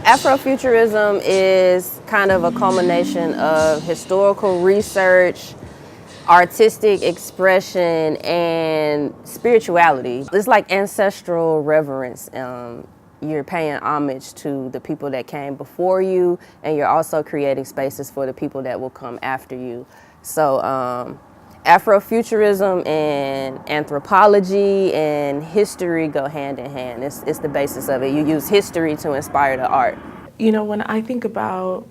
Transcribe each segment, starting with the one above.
Afrofuturism is kind of a culmination of historical research, artistic expression, and spirituality. It's like ancestral reverence. You're paying homage to the people that came before you, and you're also creating spaces for the people that will come after you. So Afrofuturism and anthropology and history go hand in hand. It's the basis of it. You use history to inspire the art. You know, when I think about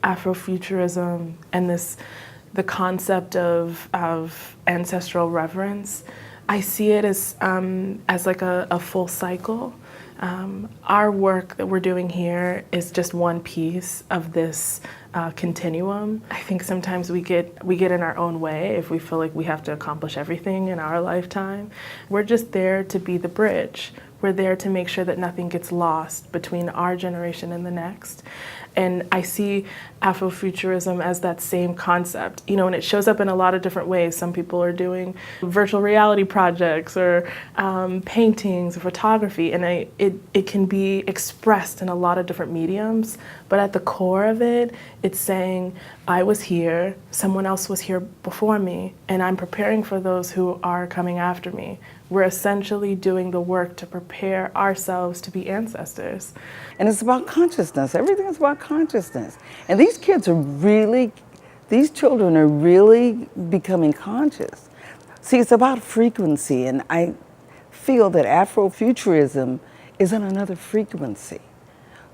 Afrofuturism and the concept of ancestral reverence, I see it as like a full cycle. Our work that we're doing here is just one piece of this continuum. I think sometimes we get in our own way if we feel like we have to accomplish everything in our lifetime. We're just there to be the bridge. We're there to make sure that nothing gets lost between our generation and the next. And I see Afrofuturism as that same concept, you know, and it shows up in a lot of different ways. Some people are doing virtual reality projects or paintings or photography, and it can be expressed in a lot of different mediums. But at the core of it, it's saying, I was here, someone else was here before me, and I'm preparing for those who are coming after me. We're essentially doing the work to prepare ourselves to be ancestors. And it's about consciousness. Everything is about consciousness. And these children are really becoming conscious. See, it's about frequency, and I feel that Afrofuturism is on another frequency.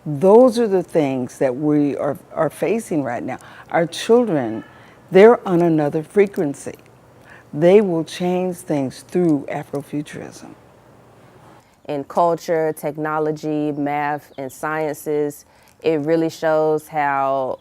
Those are the things that we are facing right now. Our children, they're on another frequency. They will change things through Afrofuturism. In culture, technology, math, and sciences, it really shows how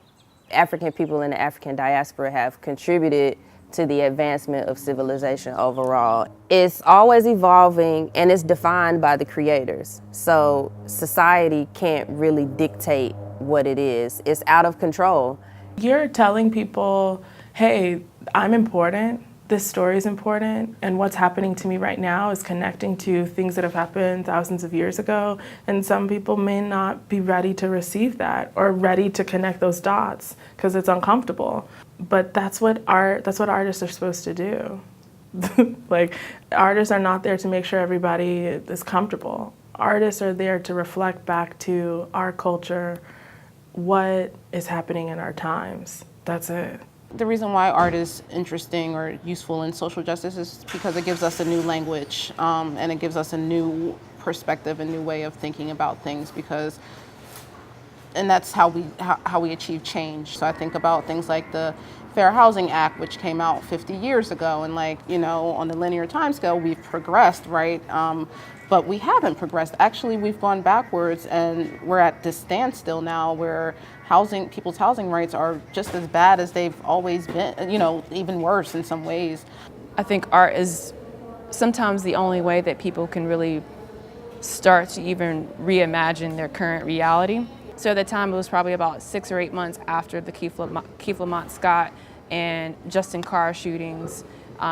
African people in the African diaspora have contributed to the advancement of civilization overall. It's always evolving, and it's defined by the creators. So society can't really dictate what it is. It's out of control. You're telling people, hey, I'm important. This story is important, and what's happening to me right now is connecting to things that have happened thousands of years ago, and some people may not be ready to receive that or ready to connect those dots because it's uncomfortable. But that's what artists are supposed to do. Like, artists are not there to make sure everybody is comfortable. Artists are there to reflect back to our culture what is happening in our times. That's it. The reason why art is interesting or useful in social justice is because it gives us a new language, and it gives us a new perspective, a new way of thinking about things, and that's how we achieve change. So I think about things like the Fair Housing Act, which came out 50 years ago, and on the linear timescale, we've progressed, right? But we haven't progressed. Actually, we've gone backwards, and we're at this standstill now where people's housing rights are just as bad as they've always been, even worse in some ways. I think art is sometimes the only way that people can really start to even reimagine their current reality. So at the time, it was probably about 6 or 8 months after the Keith Lamont Scott and Justin Carr shootings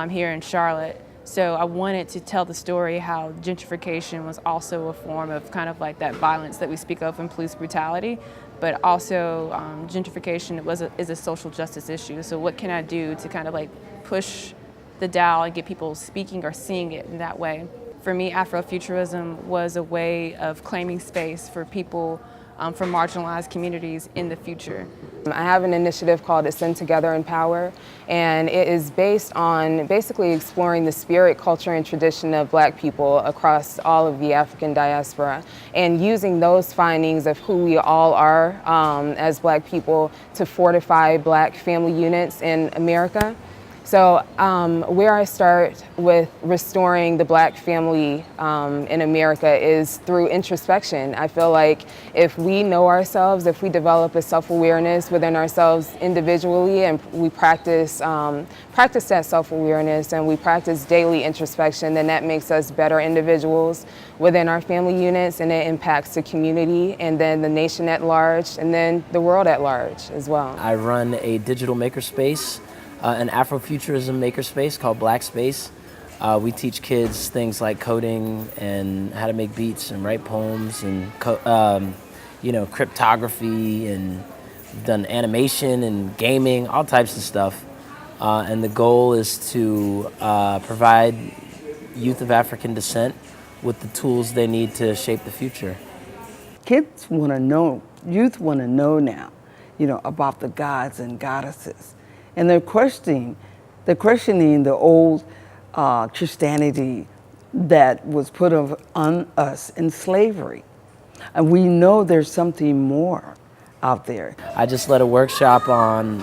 here in Charlotte. So I wanted to tell the story how gentrification was also a form of kind of like that violence that we speak of in police brutality, but also gentrification is a social justice issue. So what can I do to kind of like push the dial and get people speaking or seeing it in that way? For me, Afrofuturism was a way of claiming space for people from marginalized communities in the future. I have an initiative called Ascend Together in Power, and it is based on basically exploring the spirit, culture, and tradition of Black people across all of the African diaspora, and using those findings of who we all are as Black people to fortify Black family units in America. So where I start with restoring the Black family in America is through introspection. I feel like if we know ourselves, if we develop a self-awareness within ourselves individually, and we practice that self-awareness and we practice daily introspection, then that makes us better individuals within our family units, and it impacts the community and then the nation at large and then the world at large as well. I run a digital makerspace, an Afrofuturism makerspace called Black Space. We teach kids things like coding and how to make beats and write poems and cryptography, and we've done animation and gaming, all types of stuff. And the goal is to provide youth of African descent with the tools they need to shape the future. Kids want to know, youth want to know now, about the gods and goddesses. And they're questioning the old Christianity that was put on us in slavery. And we know there's something more out there. I just led a workshop on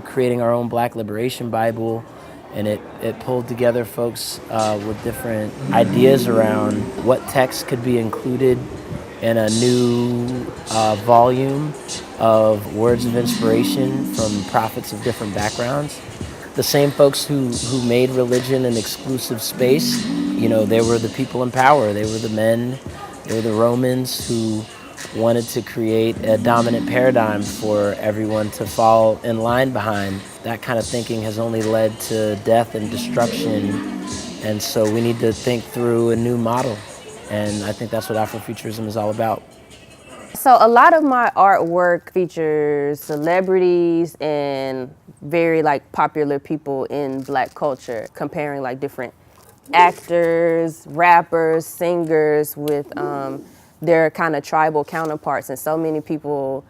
creating our own Black Liberation Bible, and it pulled together folks with different ideas around what texts could be included in a new volume of words of inspiration from prophets of different backgrounds. The same folks who made religion an exclusive space, they were the people in power. They were the men, they were the Romans who wanted to create a dominant paradigm for everyone to fall in line behind. That kind of thinking has only led to death and destruction, and so we need to think through a new model, and I think that's what Afrofuturism is all about. So a lot of my artwork features celebrities and very popular people in Black culture, comparing different actors, rappers, singers with their kind of tribal counterparts, and so many people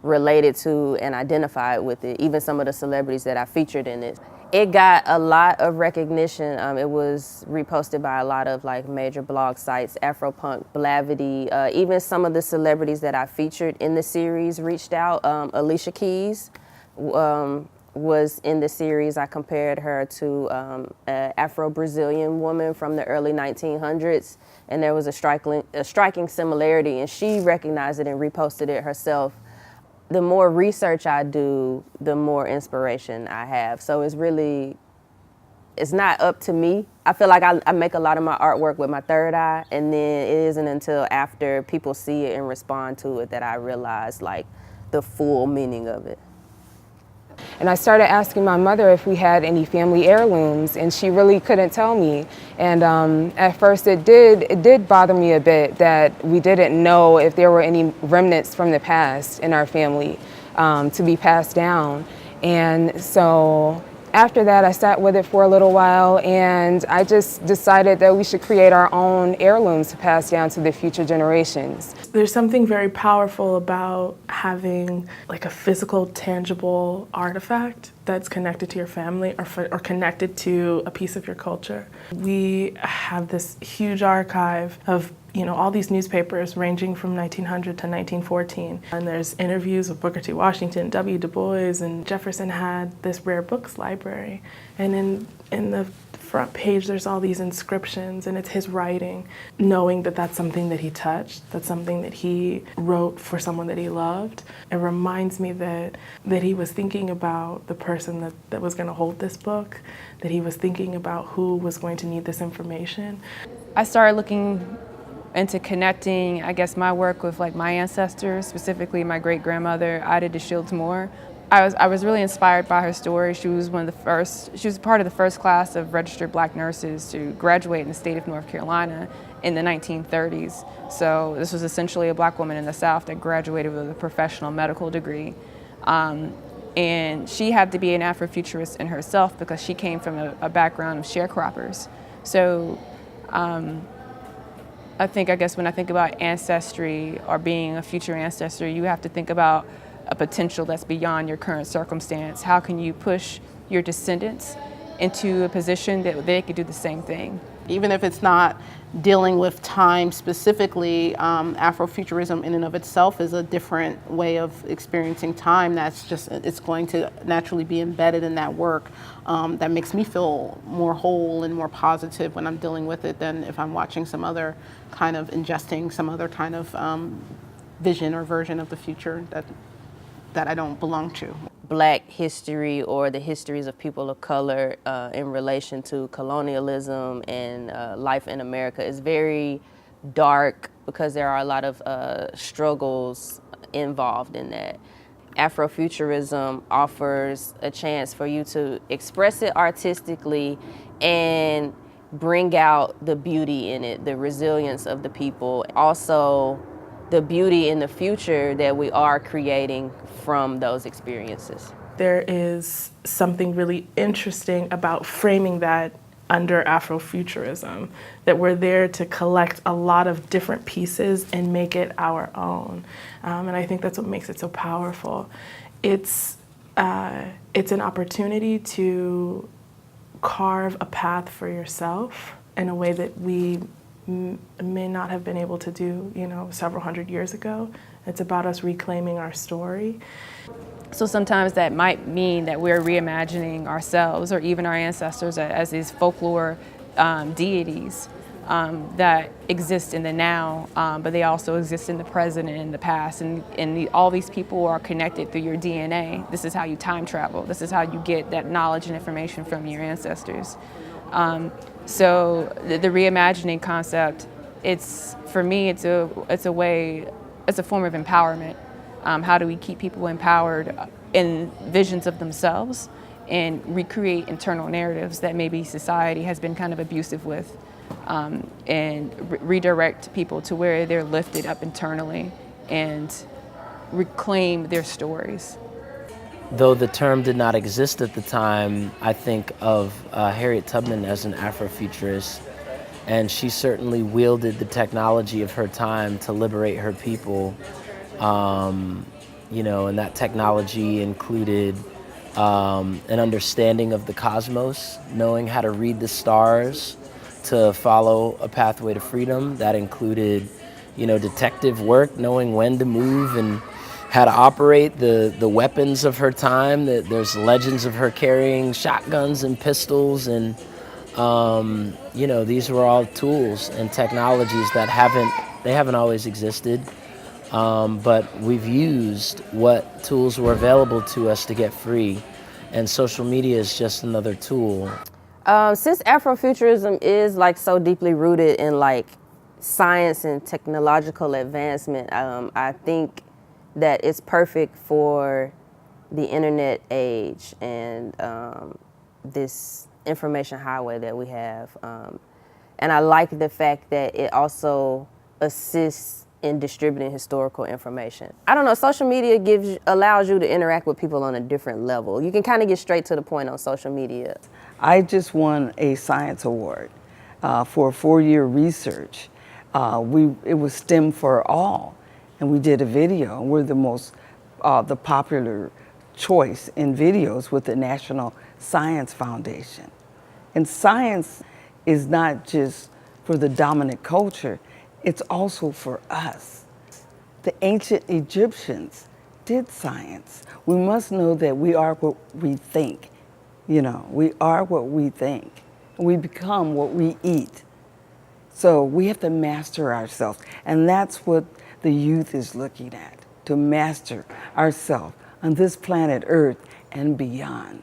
related to and identified with it, even some of the celebrities that I featured in it. It got a lot of recognition. It was reposted by a lot of major blog sites, Afropunk, Blavity, even some of the celebrities that I featured in the series reached out. Alicia Keys was in the series. I compared her to an Afro-Brazilian woman from the early 1900s, and there was a striking similarity, and she recognized it and reposted it herself. The more research I do, the more inspiration I have. So it's not up to me. I feel like I make a lot of my artwork with my third eye, and then it isn't until after people see it and respond to it that I realize the full meaning of it. And I started asking my mother if we had any family heirlooms, and she really couldn't tell me. And at first it did bother me a bit that we didn't know if there were any remnants from the past in our family to be passed down. And so after that, I sat with it for a little while, and I just decided that we should create our own heirlooms to pass down to the future generations. There's something very powerful about having a physical, tangible artifact that's connected to your family or connected to a piece of your culture. We have this huge archive of all these newspapers ranging from 1900 to 1914. And there's interviews with Booker T. Washington, W. Du Bois, and Jefferson had this rare books library. And in the front page, there's all these inscriptions, and it's his writing, knowing that that's something that he touched, that's something that he wrote for someone that he loved. It reminds me that he was thinking about the person that was going to hold this book, that he was thinking about who was going to need this information. I started looking into connecting, I guess, my work with my ancestors, specifically my great-grandmother, Ida DeShields Moore. I was really inspired by her story. She was part of the first class of registered Black nurses to graduate in the state of North Carolina in the 1930s. So this was essentially a Black woman in the South that graduated with a professional medical degree. And she had to be an Afrofuturist in herself because she came from a background of sharecroppers. So I guess when I think about ancestry or being a future ancestor, you have to think about a potential that's beyond your current circumstance. How can you push your descendants into a position that they could do the same thing? Even if it's not dealing with time specifically, Afrofuturism in and of itself is a different way of experiencing time it's going to naturally be embedded in that work. That makes me feel more whole and more positive when I'm dealing with it than if I'm watching some other kind of ingesting some other kind of vision or version of the future that I don't belong to. Black history or the histories of people of color in relation to colonialism and life in America is very dark because there are a lot of struggles involved in that. Afrofuturism offers a chance for you to express it artistically and bring out the beauty in it, the resilience of the people. Also the beauty in the future that we are creating from those experiences. There is something really interesting about framing that under Afrofuturism, that we're there to collect a lot of different pieces and make it our own. And I think that's what makes it so powerful. It's an opportunity to carve a path for yourself in a way that we may not have been able to do, several hundred years ago. It's about us reclaiming our story. So sometimes that might mean that we're reimagining ourselves or even our ancestors as these folklore deities that exist in the now, but they also exist in the present and in the past. And all these people are connected through your DNA. This is how you time travel. This is how you get that knowledge and information from your ancestors. So the reimagining concept, for me, it's a form of empowerment. How do we keep people empowered in visions of themselves and recreate internal narratives that maybe society has been kind of abusive with, and redirect people to where they're lifted up internally and reclaim their stories. Though the term did not exist at the time, I think of Harriet Tubman as an Afrofuturist, and she certainly wielded the technology of her time to liberate her people. And that technology included an understanding of the cosmos, knowing how to read the stars to follow a pathway to freedom. That included, detective work, knowing when to move and how to operate the weapons of her time. There's legends of her carrying shotguns and pistols, and these were all tools and technologies that haven't always existed. But we've used what tools were available to us to get free, and social media is just another tool. Since Afrofuturism is so deeply rooted in science and technological advancement, I think that it's perfect for the internet age and this information highway that we have. And I like the fact that it also assists in distributing historical information. I don't know, social media allows you to interact with people on a different level. You can kind of get straight to the point on social media. I just won a science award for 4-year research. It was STEM for all, and we did a video, and we're the popular choice in videos with the National Science Foundation. And science is not just for the dominant culture, it's also for us. The ancient Egyptians did science. We must know that we are what we think. We are what we think. We become what we eat. So we have to master ourselves. And that's what the youth is looking at, to master ourselves on this planet Earth and beyond.